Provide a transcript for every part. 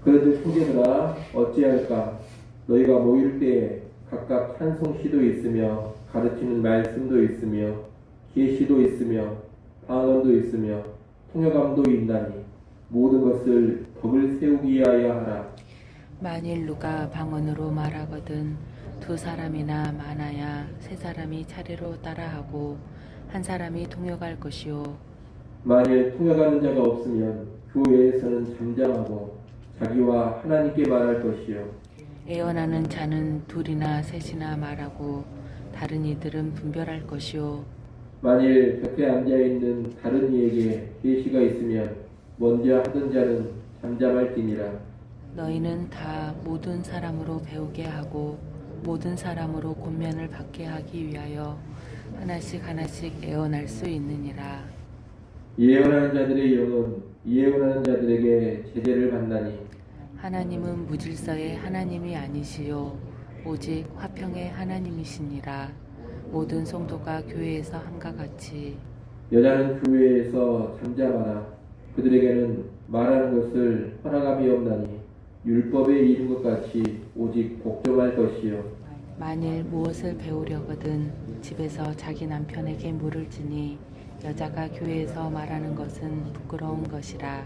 그런즉 형제들아 어찌할까? 너희가 모일 때에 각각 찬송시도 있으며 가르치는 말씀도 있으며 계시도 있으며 방언도 있으며 통역감도 있나니 모든 것을 덕을 세우기 위하여 하라. 만일 누가 방언으로 말하거든 두 사람이나 많아야 세 사람이 차례로 따라하고 한 사람이 통역할 것이요. 만일 통역하는 자가 없으면 교회에서는 잠잠하고 자기와 하나님께 말할 것이요. 애언하는 자는 둘이나 셋이나 말하고 다른 이들은 분별할 것이요. 만일 곁에 앉아있는 다른 이에게 계시가 있으면 먼저 하던 자는 잠잠할지니라. 너희는 다 모든 사람으로 배우게 하고 모든 사람으로 권면을 받게 하기 위하여 하나씩 하나씩 애언할 수 있느니라. 예언하는 자들의 영은 예언하는 자들에게 제재를 받나니 하나님은 무질서의 하나님이 아니시요 오직 화평의 하나님이시니라. 모든 성도가 교회에서 함과 같이 여자는 교회에서 잠잠하라. 그들에게는 말하는 것을 허락함이 없나니 율법에 이른 것 같이 오직 복종할 것이요. 만일 무엇을 배우려거든 집에서 자기 남편에게 물을지니 여자가 교회에서 말하는 것은 부끄러운 것이라.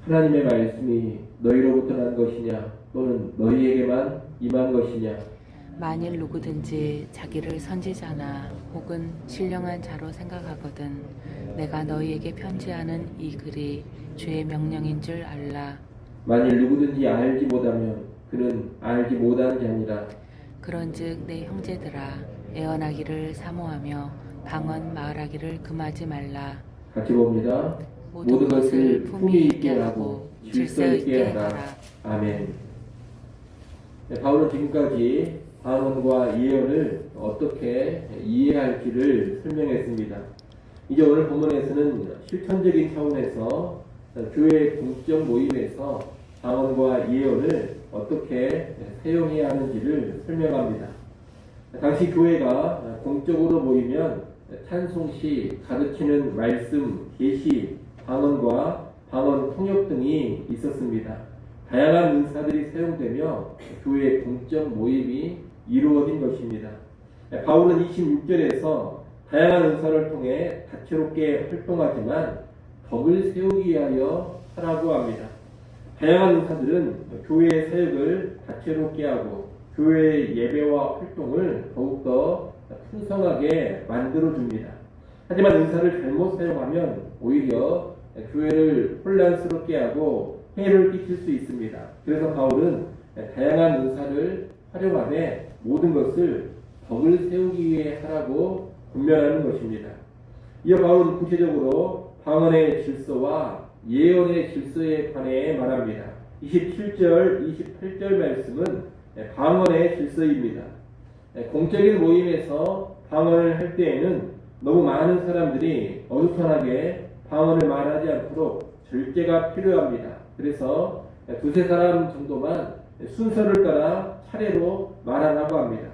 하나님의 말씀이 너희로부터 난 것이냐 또는 너희에게만 임한 것이냐. 만일 누구든지 자기를 선지자나 혹은 신령한 자로 생각하거든 내가 너희에게 편지하는 이 글이 주의 명령인 줄 알라. 만일 누구든지 알지 못하면 그는 알지 못하는 자니라. 그런즉 내 형제들아 애언하기를 사모하며 방언 말하기를 금하지 말라. 같이 봅니다. 모든 것을 품위 있게 하고 질서 있게 하라. 아멘. 네, 바울은 지금까지 방언과 예언을 어떻게 이해할지를 설명했습니다. 이제 오늘 본문에서는 실천적인 차원에서 교회 공적 모임에서 방언과 예언을 어떻게 사용해야 하는지를 설명합니다. 당시 교회가 공적으로 모이면 찬송시, 가르치는 말씀, 계시, 방언과 방언 통역 등이 있었습니다. 다양한 은사들이 사용되며 교회 공적 모임이 이루어진 것입니다. 바울은 26절에서 다양한 은사를 통해 다채롭게 활동하지만 덕을 세우기 위하여 하라고 합니다. 다양한 은사들은 교회의 사역을 다채롭게 하고 교회의 예배와 활동을 더욱더 풍성하게 만들어줍니다. 하지만 은사를 잘못 사용하면 오히려 교회를 혼란스럽게 하고 해를 끼칠 수 있습니다. 그래서 바울은 다양한 은사를 활용하되 모든 것을 덕을 세우기 위해 하라고 권면하는 것입니다. 이어 바울은 구체적으로 방언의 질서와 예언의 질서에 관해 말합니다. 27절, 28절 말씀은 방언의 질서입니다. 공적인 모임에서 방언을 할 때에는 너무 많은 사람들이 어수선하게 방언을 말하지 않도록 절제가 필요합니다. 그래서 두세 사람 정도만 순서를 따라 차례로 말하라고 합니다.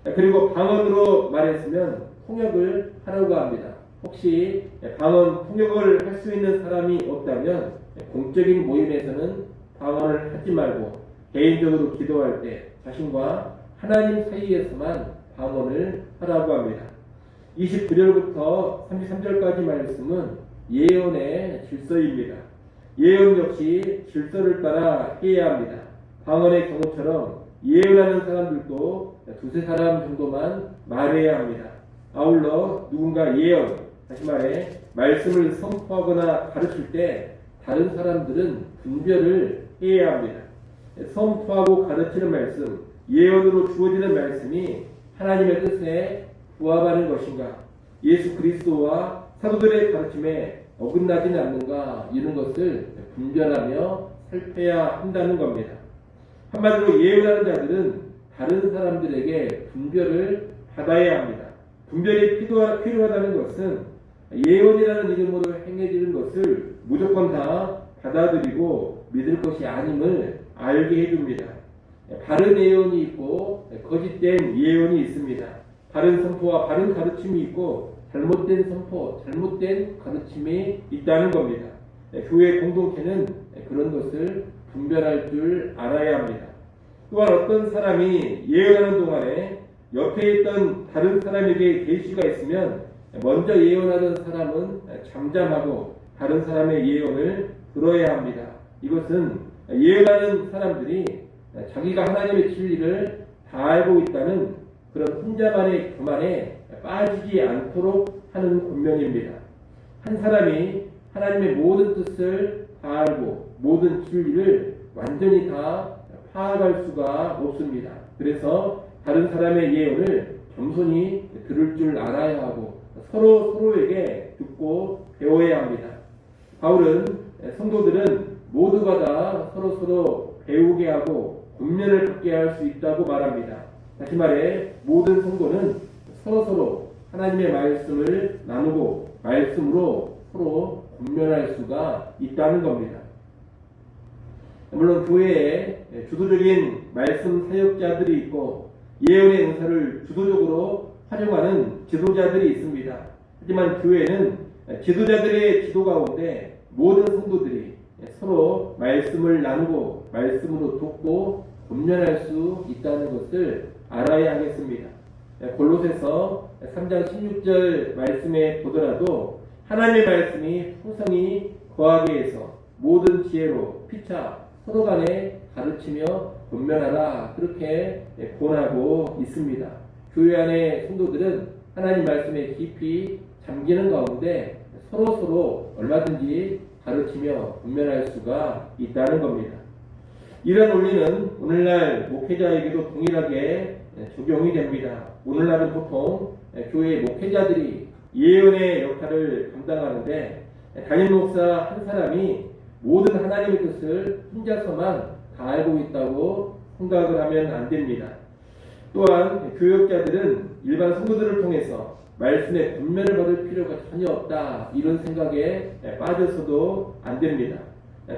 그리고 방언으로 말했으면 통역을 하라고 합니다. 혹시 방언 통역을 할 수 있는 사람이 없다면 공적인 모임에서는 방언을 하지 말고 개인적으로 기도할 때 자신과 하나님 사이에서만 방언을 하라고 합니다. 29절부터 33절까지 말씀은 예언의 질서입니다. 예언 역시 질서를 따라 해야 합니다. 방언의 경우처럼 예언하는 사람들도 두세 사람 정도만 말해야 합니다. 아울러 누군가 예언, 다시 말해 말씀을 선포하거나 가르칠 때 다른 사람들은 분별을 해야 합니다. 선포하고 가르치는 말씀, 예언으로 주어지는 말씀이 하나님의 뜻에 부합하는 것인가, 예수 그리스도와 사도들의 가르침에 어긋나지는 않는가, 이런 것을 분별하며 살펴야 한다는 겁니다. 한마디로 예언하는 자들은 다른 사람들에게 분별을 받아야 합니다. 분별이 필요하다는 것은 예언이라는 이름으로 행해지는 것을 무조건 다 받아들이고 믿을 것이 아님을 알게 해줍니다. 바른 예언이 있고 거짓된 예언이 있습니다. 바른 선포와 바른 가르침이 있고 잘못된 선포, 잘못된 가르침이 있다는 겁니다. 교회 공동체는 그런 것을 분별할 줄 알아야 합니다. 또한 어떤 사람이 예언하는 동안에 옆에 있던 다른 사람에게 계시가 있으면 먼저 예언하던 사람은 잠잠하고 다른 사람의 예언을 들어야 합니다. 이것은 예언하는 사람들이 자기가 하나님의 진리를 다 알고 있다는 그런 혼자만의 교만에 빠지지 않도록 하는 권면입니다. 한 사람이 하나님의 모든 뜻을 다 알고 모든 진리를 완전히 다 파악할 수가 없습니다. 그래서 다른 사람의 예언을 겸손히 들을 줄 알아야 하고 서로에게 듣고 배워야 합니다. 바울은 성도들은 모두가 다 서로 배우게 하고 권면을 받게 할 수 있다고 말합니다. 다시 말해 모든 성도는 서로 하나님의 말씀을 나누고 말씀으로 서로 권면할 수가 있다는 겁니다. 물론 교회에 주도적인 말씀 사역자들이 있고 예언의 은사를 주도적으로 활용하는 지도자들이 있습니다. 하지만 교회는 지도자들의 지도 가운데 모든 성도들이 서로 말씀을 나누고 말씀으로 돕고 권면할 수 있다는 것을 알아야 하겠습니다. 골로새서 3장 16절 말씀에 보더라도 하나님의 말씀이 풍성히 거하게 해서 모든 지혜로 피차 서로 간에 가르치며 권면하라 그렇게 권하고 있습니다. 교회 안의 성도들은 하나님 말씀에 깊이 잠기는 가운데 서로 얼마든지 가르치며 권면할 수가 있다는 겁니다. 이런 원리는 오늘날 목회자에게도 동일하게 적용이 됩니다. 오늘날은 보통 교회 목회자들이 예언의 역할을 감당하는데 담임 목사 한 사람이 모든 하나님의 뜻을 혼자서만 다 알고 있다고 생각을 하면 안 됩니다. 또한 교역자들은 일반 성도들을 통해서 말씀의 권면을 받을 필요가 전혀 없다 이런 생각에 빠져서도 안 됩니다.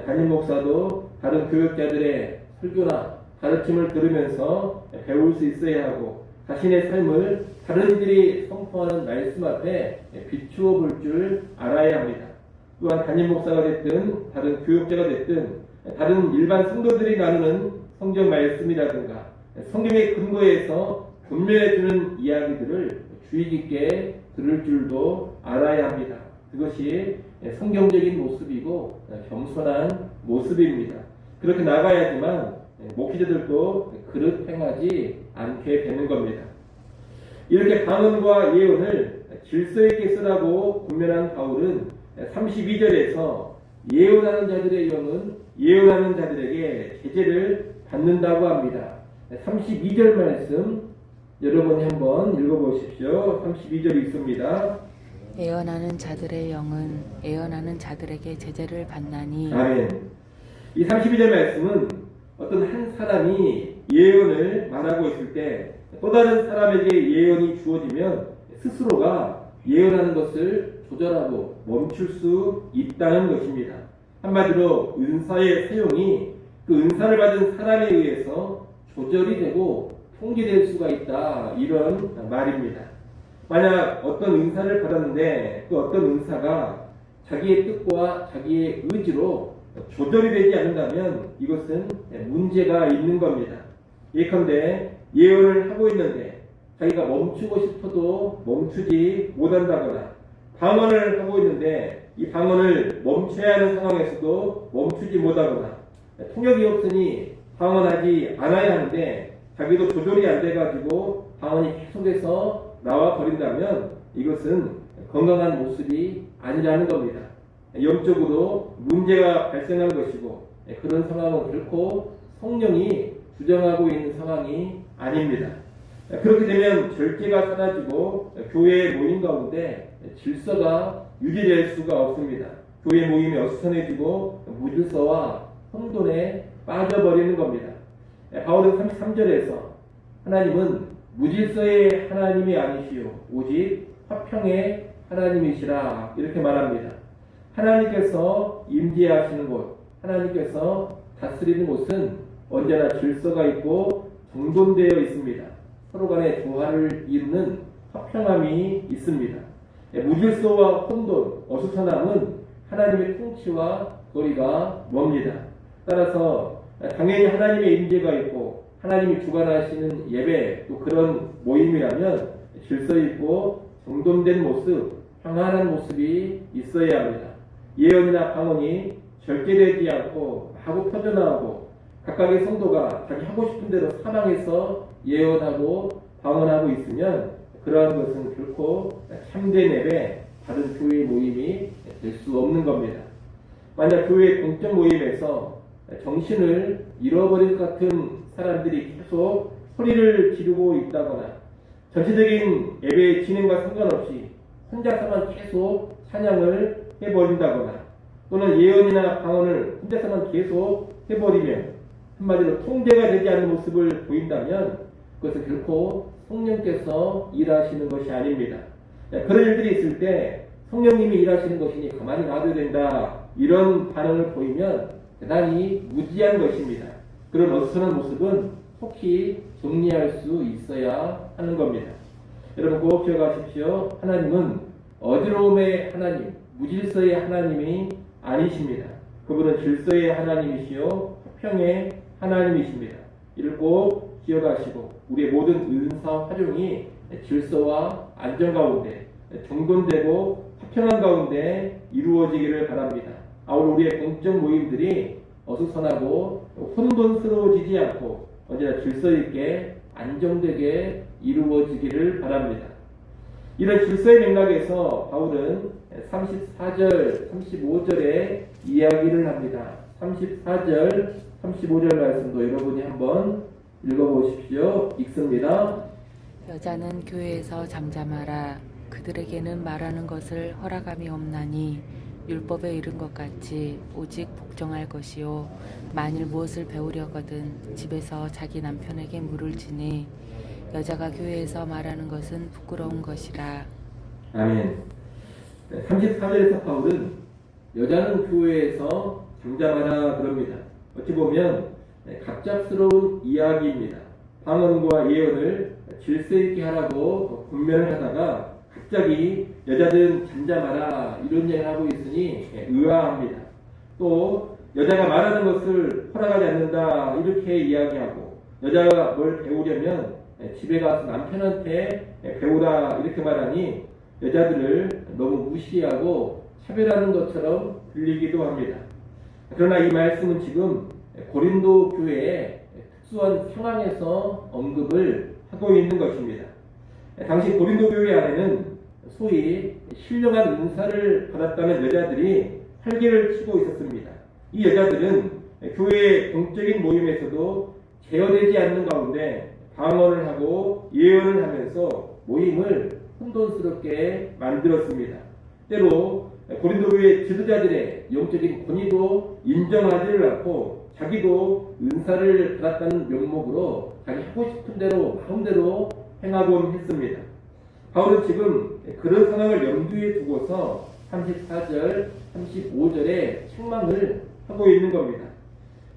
담임 목사도 다른 교역자들의 설교나 가르침을 들으면서 배울 수 있어야 하고 자신의 삶을 다른 이들이 선포하는 말씀 앞에 비추어 볼 줄 알아야 합니다. 또한 담임 목사가 됐든 다른 교역자가 됐든 다른 일반 성도들이 나누는 성경 말씀이라든가 성경의 근거에서 권면해주는 이야기들을 주의 깊게 들을 줄도 알아야 합니다. 그것이 성경적인 모습이고 겸손한 모습입니다. 그렇게 나가야지만 목회자들도 그릇 행하지 않게 되는 겁니다. 이렇게 방언과 예언을 질서 있게 쓰라고 권면한 바울은 32절에서 예언하는 자들의 영은 예언하는 자들에게 제재를 받는다고 합니다. 32절 말씀 여러분이 한번 읽어보십시오. 32절 있습니다. 예언하는 자들의 영은 예언하는 자들에게 제재를 받나니. 아멘. 이 32절 말씀은 어떤 한 사람이 예언을 말하고 있을 때 또 다른 사람에게 예언이 주어지면 스스로가 예언하는 것을 조절하고 멈출 수 있다는 것입니다. 한마디로 은사의 사용이 그 은사를 받은 사람에 의해서 조절이 되고 통제될 수가 있다 이런 말입니다. 만약 어떤 은사를 받았는데 그 어떤 은사가 자기의 뜻과 자기의 의지로 조절이 되지 않는다면 이것은 문제가 있는 겁니다. 예컨대 예언을 하고 있는데 자기가 멈추고 싶어도 멈추지 못한다거나 방언을 하고 있는데 이 방언을 멈춰야 하는 상황에서도 멈추지 못하거나 통역이 없으니 방언하지 않아야 하는데 자기도 조절이 안 돼가지고 방언이 계속해서 나와 버린다면 이것은 건강한 모습이 아니라는 겁니다. 영적으로 문제가 발생한 것이고 그런 상황은 결코 성령이 주장하고 있는 상황이 아닙니다. 그렇게 되면 절제가 사라지고 교회의 모임 가운데 질서가 유지될 수가 없습니다. 교회 모임이 어수선해지고 무질서와 혼돈에 빠져버리는 겁니다. 바울은 33절에서 하나님은 무질서의 하나님이 아니시오 오직 화평의 하나님이시라 이렇게 말합니다. 하나님께서 임재하시는 곳, 하나님께서 다스리는 곳은 언제나 질서가 있고 정돈되어 있습니다. 서로 간에 조화를 이루는 화평함이 있습니다. 무질서와 혼돈, 어수선함은 하나님의 통치와 거리가 멉니다. 따라서 당연히 하나님의 임재가 있고 하나님이 주관하시는 예배 또 그런 모임이라면 질서 있고 정돈된 모습, 평안한 모습이 있어야 합니다. 예언이나 방언이 절제되지 않고 마구 퍼져나오고 각각의 성도가 자기 하고 싶은 대로 사방에서 예언하고 방언하고 있으면 그러한 것은 결코 참된 예배, 다른 교회 모임이 될 수 없는 겁니다. 만약 교회 공적 모임에서 정신을 잃어버릴 것 같은 사람들이 계속 소리를 지르고 있다거나 전체적인 예배 진행과 상관없이 혼자서만 계속 찬양을 해버린다거나 또는 예언이나 방언을 혼자서만 계속 해버리면 한마디로 통제가 되지 않는 모습을 보인다면 그것은 결코 성령께서 일하시는 것이 아닙니다. 그런 일들이 있을 때 성령님이 일하시는 것이니 가만히 놔둬야 된다 이런 반응을 보이면 대단히 무지한 것입니다. 그런 어수선한 모습은 속히 정리할 수 있어야 하는 겁니다. 여러분 꼭 기억하십시오. 하나님은 어지러움의 하나님, 무질서의 하나님이 아니십니다. 그분은 질서의 하나님이시요 화평의 하나님이십니다. 이를 꼭 기억하시고 우리의 모든 은사 활용이 질서와 안정 가운데 정돈되고 화평한 가운데 이루어지기를 바랍니다. 아울러 우리의 공적 모임들이 어수선하고 혼돈스러워지지 않고 언제나 질서 있게 안정되게 이루어지기를 바랍니다. 이런 질서의 맥락에서 바울은 34절, 35절에 이야기를 합니다. 34절, 35절 말씀도 여러분이 한번 읽어보십시오. 읽습니다. 여자는 교회에서 잠잠하라. 그들에게는 말하는 것을 허락함이 없나니 율법에 이른 것 같이 오직 복종할 것이요 만일 무엇을 배우려거든 집에서 자기 남편에게 물을 지니 여자가 교회에서 말하는 것은 부끄러운 것이라. 아멘. 34절에서 바울은 여자는 교회에서 잠잠하라 그럽니다. 어찌 보면 갑작스러운 이야기입니다. 방언과 예언을 질서 있게 하라고 분명을 하다가 갑자기 여자들은 잠잠하라 이런 얘기를 하고 있으니 의아합니다. 또 여자가 말하는 것을 허락하지 않는다 이렇게 이야기하고 여자가 뭘 배우려면 집에 가서 남편한테 배우라 이렇게 말하니 여자들을 너무 무시하고 차별하는 것처럼 들리기도 합니다. 그러나 이 말씀은 지금 고린도 교회의 특수한 상황에서 언급을 하고 있는 것입니다. 당시 고린도 교회 안에는 소위 신령한 은사를 받았다는 여자들이 활개를 치고 있었습니다. 이 여자들은 교회의 공적인 모임에서도 제어되지 않는 가운데 방언을 하고 예언을 하면서 모임을 혼돈스럽게 만들었습니다. 때로 고린도 교회 지도자들의 영적인 권위도 인정하지를 않고 자기도 은사를 받았다는 명목으로 자기 하고 싶은 대로 마음대로 행하곤 했습니다. 바울은 지금 그런 상황을 염두에 두고서 34절, 35절에 책망을 하고 있는 겁니다.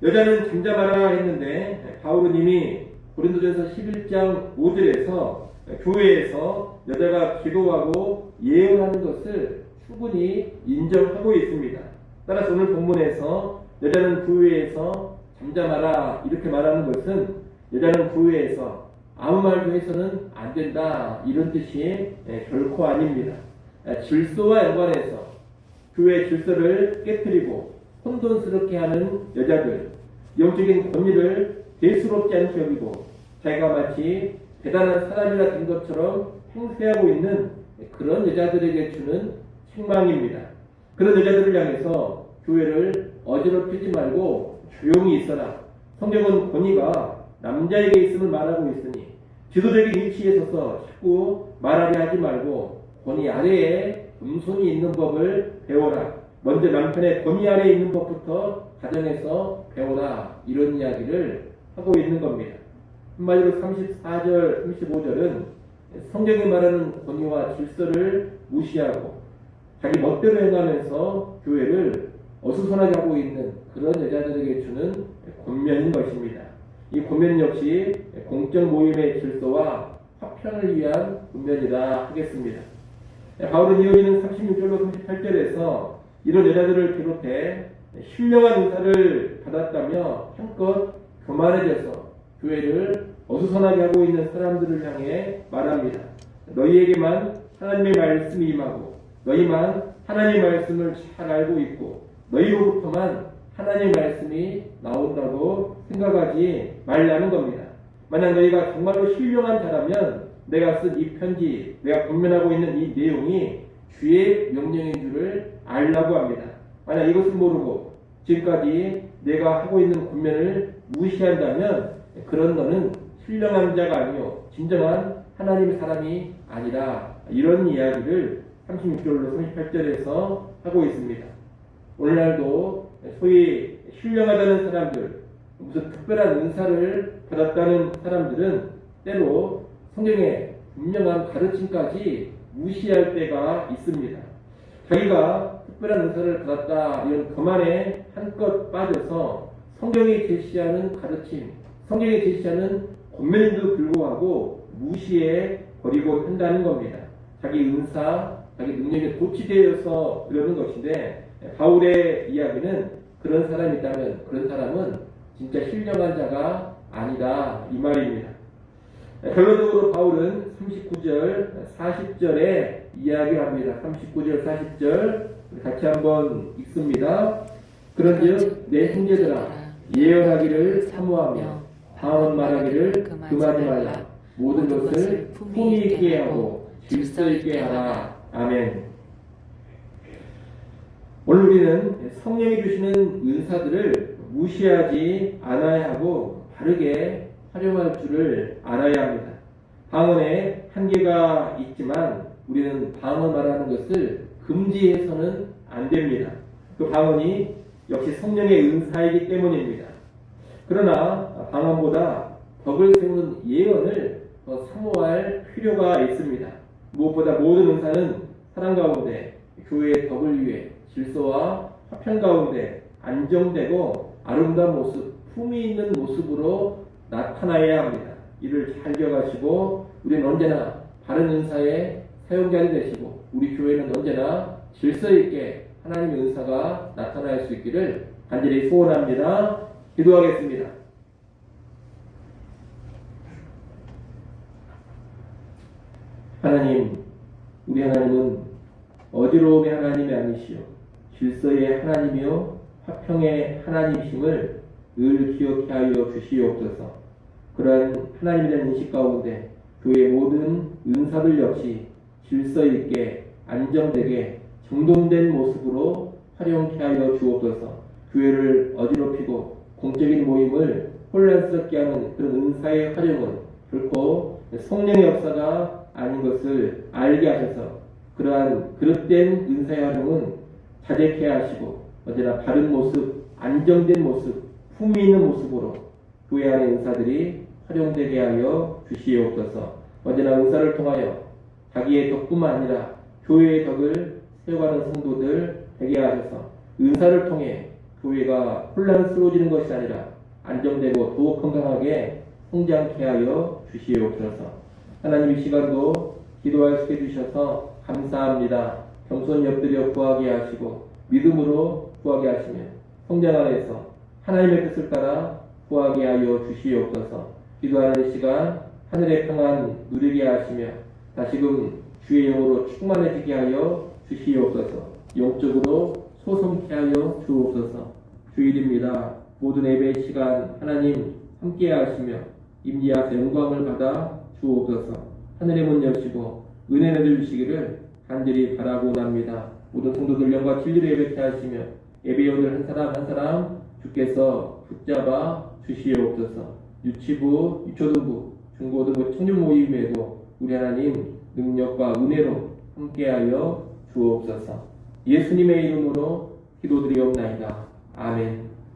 여자는 잠잠하라 했는데 바울은 이미 고린도전서 11장 5절에서 교회에서 여자가 기도하고 예언하는 것을 충분히 인정하고 있습니다. 따라서 오늘 본문에서 여자는 교회에서 잠잠하라 이렇게 말하는 것은 여자는 교회에서 아무 말도 해서는 안 된다 이런 뜻이 결코 아닙니다. 질서와 연관해서 교회 질서를 깨뜨리고 혼돈스럽게 하는 여자들, 영적인 권위를 대수롭지 않게 여기고 자기가 마치 대단한 사람이라 된 것처럼 행세하고 있는 그런 여자들에게 주는 책망입니다. 그런 여자들을 향해서 교회를 어지럽히지 말고 조용히 있어라. 성경은 권위가 남자에게 있음을 말하고 있으니 지도적인 위치에 서서 자꾸 말하게 하지 말고 권위 아래에 음손이 있는 법을 배워라. 먼저 남편의 권위 아래에 있는 법부터 가정에서 배워라. 이런 이야기를 하고 있는 겁니다. 한마디로 34절, 35절은 성경이 말하는 권위와 질서를 무시하고 자기 멋대로 행하면서 교회를 어수선하게 하고 있는 그런 여자들에게 주는 권면인 것입니다. 이 권면 역시 공적 모임의 질서와 화평을 위한 권면이라 하겠습니다. 바울은 이어지는 36절로 38절에서 이런 여자들을 비롯해 신령한 은사를 받았다며 한껏 교만해져서 교회를 어수선하게 하고 있는 사람들을 향해 말합니다. 너희에게만 하나님의 말씀이 임하고 너희만 하나님의 말씀을 잘 알고 있고 너희로부터만 하나님의 말씀이 나온다고 생각하지 말라는 겁니다. 만약 너희가 정말로 신령한 자라면 내가 쓴 이 편지, 내가 권면하고 있는 이 내용이 주의 명령인 줄을 알라고 합니다. 만약 이것을 모르고 지금까지 내가 하고 있는 권면을 무시한다면 그런 너는 신령한 자가 아니요 진정한 하나님의 사람이 아니라, 이런 이야기를 36절로 38절에서 하고 있습니다. 오늘날도 소위 신령하다는 사람들, 무슨 특별한 은사를 받았다는 사람들은 때로 성경의 분명한 가르침까지 무시할 때가 있습니다. 자기가 특별한 은사를 받았다 이런 교만에 한껏 빠져서 성경이 제시하는 가르침, 성경이 제시하는 권면인데도 불구하고 무시해 버리고 한다는 겁니다. 자기 은사, 자기 능력에 도취되어서 그러는 것인데, 바울의 이야기는 그런 사람이 있다면 그런 사람은 진짜 신령한 자가 아니다 이 말입니다. 결론적으로 바울은 39절, 40절에 이야기합니다. 39절, 40절 같이 한번 읽습니다. 그런즉 내 형제들아 예언하기를 사모하며 방언 말하기를 금하지 말라. 모든 것을 품위 있게 하고 질서 있게 하라. 아멘. 오늘 우리는 성령이 주시는 은사들을 무시하지 않아야 하고 바르게 활용할 줄을 알아야 합니다. 방언에 한계가 있지만 우리는 방언 말하는 것을 금지해서는 안 됩니다. 그 방언이 역시 성령의 은사이기 때문입니다. 그러나 방언보다 덕을 세우는 예언을 더 사모할 필요가 있습니다. 무엇보다 모든 은사는 사람 가운데 교회의 덕을 위해 질서와 화평 가운데 안정되고 아름다운 모습, 품위 있는 모습으로 나타나야 합니다. 이를 잘 기억하시고 우리는 언제나 바른 은사의 사용자이 되시고 우리 교회는 언제나 질서 있게 하나님의 은사가 나타날 수 있기를 간절히 소원합니다. 기도하겠습니다. 하나님, 우리 하나님은 어지러움의 하나님이 아니시오 질서의 하나님이요 화평의 하나님이심을 늘 기억해 하여 주시옵소서. 그러한 하나님에 대한 인식 가운데 교회의 모든 은사들 역시 질서 있게 안정되게 정돈된 모습으로 활용해 하여 주옵소서. 교회를 어지럽히고 공적인 모임을 혼란스럽게 하는 그런 은사의 활용은 결코 성령의 역사가 아닌 것을 알게 하셔서 그러한 그릇된 은사의 활용은 자제케 하시고 언제나 바른 모습, 안정된 모습, 품위 있는 모습으로 교회 안의 은사들이 활용되게 하여 주시옵소서. 언제나 은사를 통하여 자기의 덕뿐만 아니라 교회의 덕을 세워가는 성도들 되게 하셔서 은사를 통해 교회가 혼란스러워지는 것이 아니라 안정되고 더욱 건강하게 성장케 하여 주시옵소서. 하나님 이 시간도 기도할 수 있게 해주셔서 감사합니다. 겸손히 엎드려 구하게 하시고 믿음으로 구하게 하시며 성장 안에서 하나님의 뜻을 따라 구하게 하여 주시옵소서. 기도하는 시간 하늘의 평안 누리게 하시며 다시금 주의 영으로 충만해지게 하여 주시옵소서. 영적으로 소성케 하여 주옵소서. 주일입니다. 모든 예배 시간 하나님 함께 하시며 임재하사 영광을 받아 주옵소서. 하늘의 문 여시고 은혜 내려주시기를 간절히 바라고납니다. 모든 성도들 영과 진리로 예배케 하시며 예배원을 한 사람 한 사람 주께서 붙잡아 주시옵소서. 유치부, 유초등부, 중고등부 청년 모임에도 우리 하나님 능력과 은혜로 함께하여 주옵소서. 예수님의 이름으로 기도드리옵나이다. 아멘.